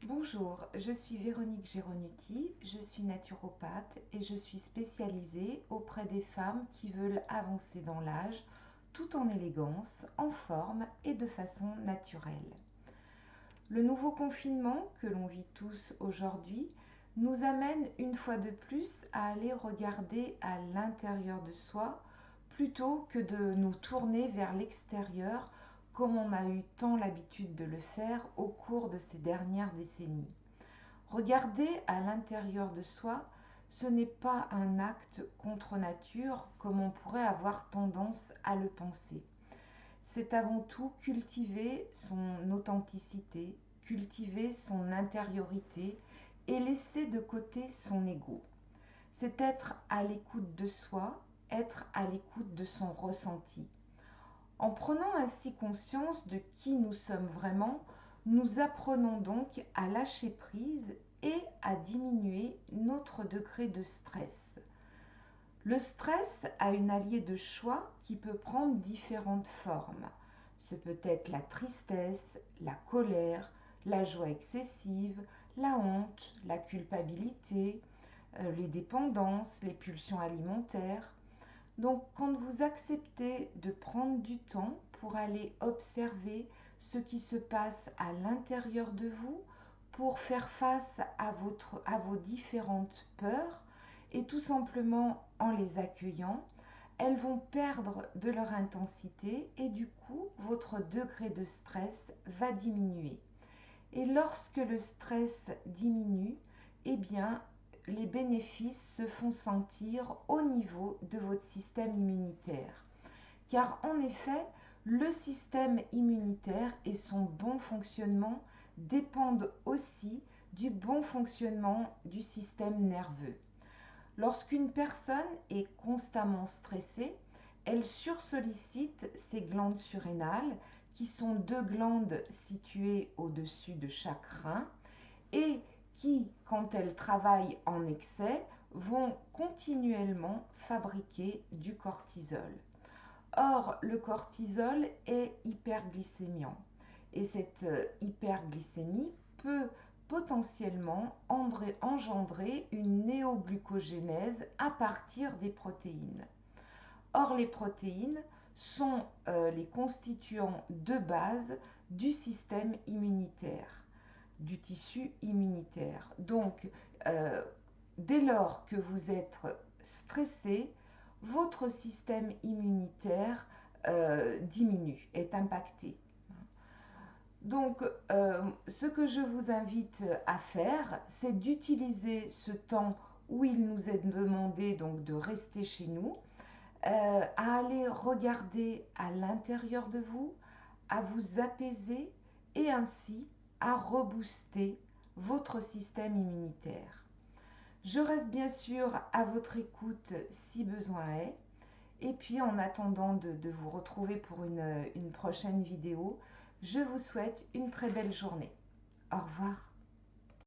Bonjour, je suis Véronique Géronuti, je suis naturopathe et je suis spécialisée auprès des femmes qui veulent avancer dans l'âge tout en élégance, en forme et de façon naturelle. Le nouveau confinement que l'on vit tous aujourd'hui nous amène une fois de plus à aller regarder à l'intérieur de soi plutôt que de nous tourner vers l'extérieur comme on a eu tant l'habitude de le faire au cours de ces dernières décennies. Regarder à l'intérieur de soi, ce n'est pas un acte contre nature comme on pourrait avoir tendance à le penser. C'est avant tout cultiver son authenticité, cultiver son intériorité et laisser de côté son ego. C'est être à l'écoute de soi, être à l'écoute de son ressenti. En prenant ainsi conscience de qui nous sommes vraiment, nous apprenons donc à lâcher prise et à diminuer notre degré de stress. Le stress a une alliée de choix qui peut prendre différentes formes. Ce peut être la tristesse, la colère, la joie excessive, la honte, la culpabilité, les dépendances, les pulsions alimentaires. Donc quand vous acceptez de prendre du temps pour aller observer ce qui se passe à l'intérieur de vous, pour faire face à vos différentes peurs, et tout simplement en les accueillant, elles vont perdre de leur intensité et du coup, votre degré de stress va diminuer. Et lorsque le stress diminue, eh bien, les bénéfices se font sentir au niveau de votre système immunitaire. Car en effet, le système immunitaire et son bon fonctionnement dépendent aussi du bon fonctionnement du système nerveux. Lorsqu'une personne est constamment stressée, elle sursollicite ses glandes surrénales, qui sont deux glandes situées au-dessus de chaque rein et qui, quand elles travaillent en excès, vont continuellement fabriquer du cortisol. Or, le cortisol est hyperglycémiant et cette hyperglycémie peut potentiellement engendrer une néoglucogénèse à partir des protéines. Or, les protéines sont les constituants de base du système immunitaire, du tissu immunitaire. Donc, dès lors que vous êtes stressé, votre système immunitaire diminue, est impacté. Donc, ce que je vous invite à faire, c'est d'utiliser ce temps où il nous est demandé donc de rester chez nous, à aller regarder à l'intérieur de vous, à vous apaiser et ainsi à rebooster votre système immunitaire. Je reste bien sûr à votre écoute si besoin est. Et puis en attendant de vous retrouver pour une prochaine vidéo, je vous souhaite une très belle journée. Au revoir.